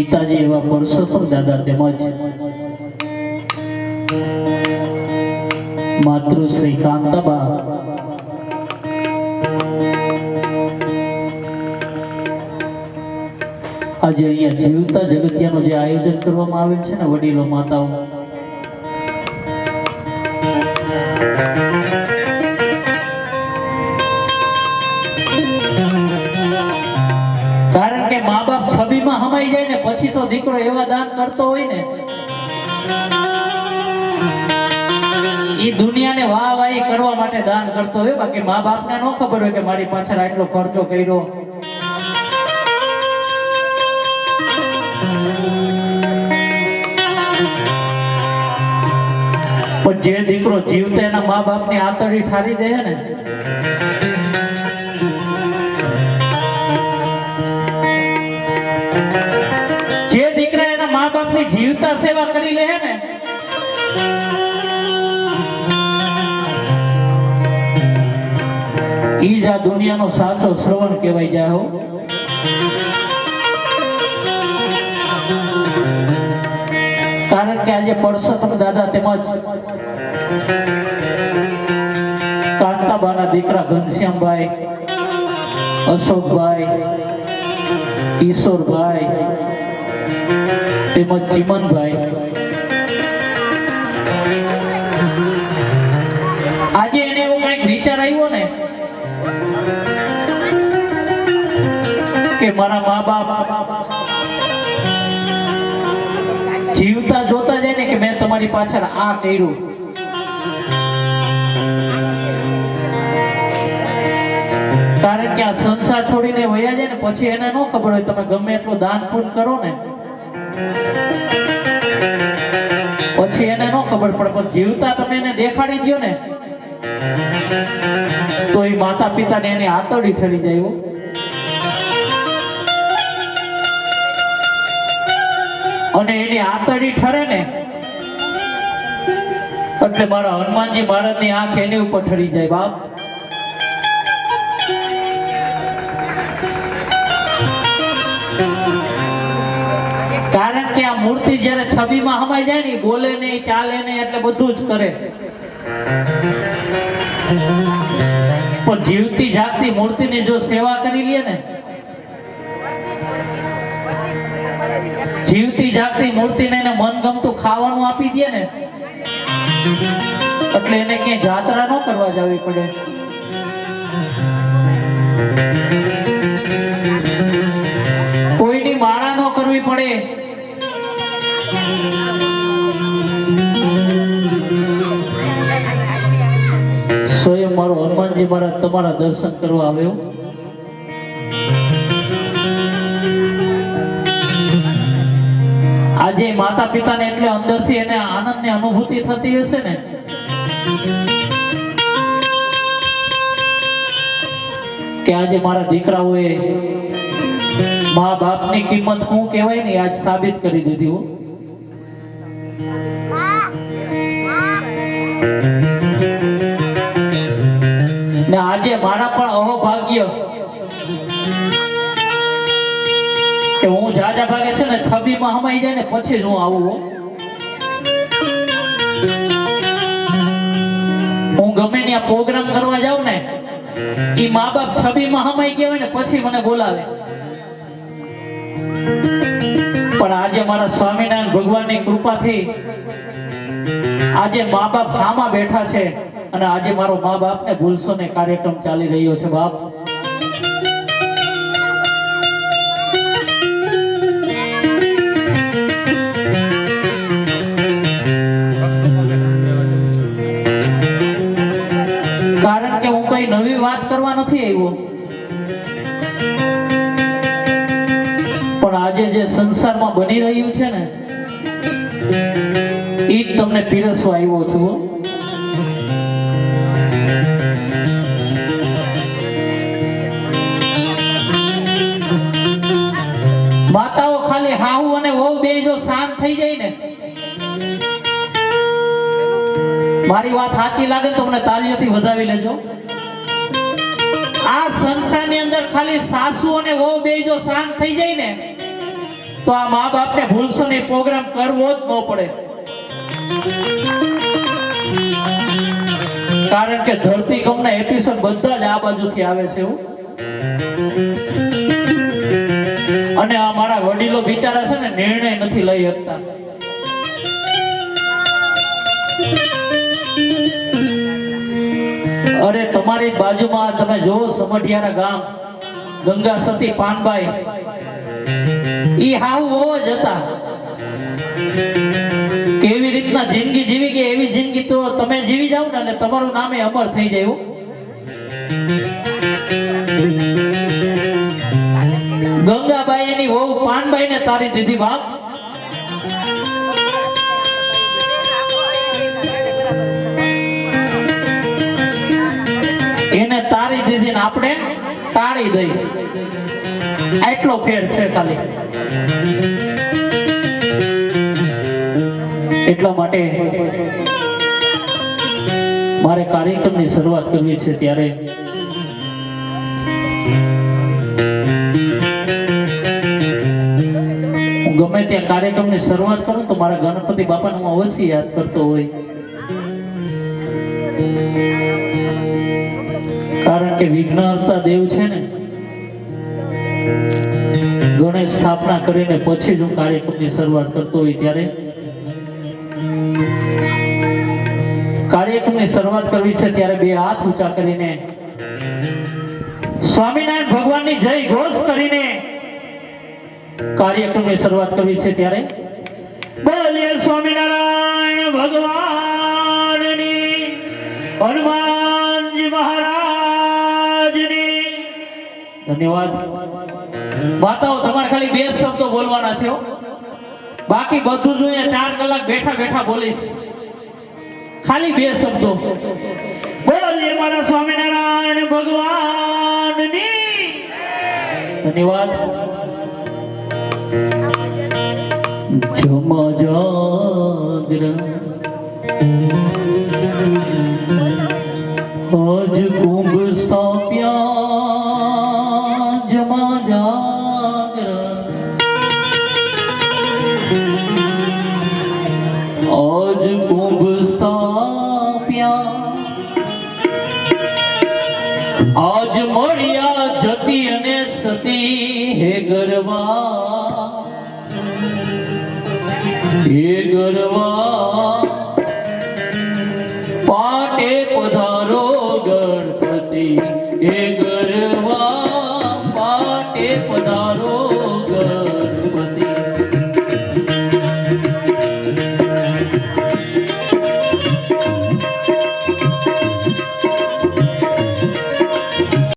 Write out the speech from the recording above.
પિતાજી એવા પરસોત્તમ દાદા તેમજ માતૃશ્રી કાંતાબા આજે અહીંયા જીવતા જગતિયાનું જે આયોજન કરવામાં આવેલ છે ને વડીલો માતાઓ, કારણ કે મા બાપ છબીમાં હમાઈ જાય ને પછી તો દીકરો એવા દાન કરતો હોય ને એ દુનિયાને વાહ વાહી કરવા માટે દાન કરતો હોય, બાકી મા બાપને ન ખબર હોય કે મારી પાછળ આટલો ખર્ચો કર્યો. પણ જે દીકરો જીવતા એના મા બાપની આંતરડી ઠારી દે ને, જે દીકરા એના મા બાપની જીવતા સેવા કરી લે ને, ઈ જ આ દુનિયાનો સાચો શ્રવણ કહેવાય જાય હો. કારણ કે આજે પરસોત્તમ દાદા તેમજ કાંતાબાના દીકરા ઘનશ્યામભાઈ, અશોકભાઈ, કિશોરભાઈ તેમજ ચીમનભાઈ આજે એને એવો કઈક વિચાર આવ્યો ને કે મારા મા બાપ જીવતા જોતા જાય ને કે મેં તમારી પાછળ આ કર્યું, કારણ કે આ સંસાર છોડીને વયા જાય ને પછી એને ન ખબર હોય તમે ગમે એટલું દાન પુણ્ય કરો ને પછી એને ન ખબર પડે, પણ જીવતા તમે એને દેખાડી દો ને તો એ માતા પિતાને એની આંતરડી ઠરી જાય. અને એની આંતરડી ઠરે ને એટલે મારા હનુમાનજી મહારાજની આંખ એની ઉપર ઠરી જાય બાપ. કારણ કે આ મૂર્તિ જ્યારે છબીમાં હમાઈ જાય ને, બોલે નહીં, ચાલે નહીં, એટલે બધું જ કરે, પણ જીવતી જાગતી મૂર્તિની જો સેવા કરી લે ને, જીવતી જાગતી મૂર્તિને એને મનગમતું ખાવાનું આપી દે ને એટલે એને ક્યાંય જાત્રા ન કરવા જવી પડે. કોઈની માળા ન કરવી પડે, સ્વયં મારો હનુમાનજી મહારાજ તમારા દર્શન કરવા આવ્યો. આજે માતા પિતાને એટલે અંદરથી એને આનંદની અનુભૂતિ થતી હશે ને કે આજે મારા દીકરાઓએ મા બાપની કિંમત શું કહેવાય ને આજ સાબિત કરી દીધી હો. ને આજે મારા પણ અહોભાગ્ય કે હું જાજા ભાગે છે ને છબીમાં હમાઈ જાય ને પછી જ હું આવું. હું ગમે ત્યાં પ્રોગ્રામ કરવા જાઉં ને ઈ મા બાપ છબીમાં હમાઈ ગયા હોય ને પછી મને બોલાવે, પણ આજે મારા સ્વામિનારાયણ ભગવાનની કૃપાથી આજે મા બાપ સામા બેઠા છે અને આજે મારો મા બાપને ભૂલશો ને કાર્યક્રમ ચાલી રહ્યો છે બાપ. કારણ કે હું કઈ નવી વાત કરવા નથી આવ્યો, પણ આજે જે સંસારમાં બની રહ્યું છે ને એ જ તમને પીરસવા આવ્યો છું. માતાઓ ખાલી હાહુ અને વહુ બે જો શાંત થઈ જાય ને, મારી વાત સાચી લાગે તો મને તાળીઓથી વધાવી લેજો. આ સંસારની અંદર ખાલી સાસુ અને વહુ બે જો શાંત થઈ જાય ને તો આ મા બાપને ભૂલશો નહીં, પ્રોગ્રામ કરવો જ ન પડે. કારણ કે ધરતીકંપના એપિસોડ બધા જ આ બાજુથી આવે છે એવું. અને આ મારા વડીલો બિચારા છે ને નિર્ણય નથી લઈ શકતા. અરે તમારી બાજુમાં તમે જો સમઢિયારા ગામ ગંગા સતી પાનબાઈ, ઈ હાવ હોવ જ હતા. કેવી રીતના જિંદગી જીવી ગઈ એવી જિંદગી તો તમે જીવી જાવ ને, તમારું નામે અમર થઈ જાય. ગંગાબાઈ એની વહુ પાનબાઈ ને તારી દીધી બાપ. એને તારી દીધી ને આપણે તાળી દઈ, આટલો ફેર છે ખાલી. એટલા માટે મારે કાર્યક્રમની શરૂઆત કરવી છે. ત્યારે હું ગમે ત્યાં કાર્યક્રમની શરૂઆત કરું તો મારા ગણપતિ બાપાને હું અવશ્ય યાદ કરતો હોય. કારણ કે વિઘ્નહર્તા દેવ છે ને, ગણેશ સ્થાપના કરીને પછી જ હું કાર્યક્રમની શરૂઆત કરતો હોય. ત્યારે કાર્યક્રમની શરૂઆત કરવી છે ત્યારે બે હાથ ઊંચા કરીને સ્વામિનારાયણ ભગવાનની જય ઘોષ કરીને કાર્યક્રમની શરૂઆત કરવી છે. ત્યારે બોલીએ સ્વામિનારાયણ ભગવાનની, હનુમાનજી મહારાજની. ધન્યવાદ. માતાઓ તમારે ખાલી બે શબ્દો બોલવાના છે, બાકી બધું જ હું 4 કલાક બેઠા બેઠા બોલીશ. ખાલી બે શબ્દો બોલીએ મારા સ્વામિનારાયણ ભગવાનની. ધન્યવાદ. જમા જાગરણ આજ કુંભ સ્થાપ્યા, જમા જાગરણ આજ કુંભ સ્થાપ્યા, આજ મળ્યા જતી અને સતી. હે ગરવા, હે ગરવા, પાટે પધારો ગણપતિ. હે ગરવા, પાટે પધારો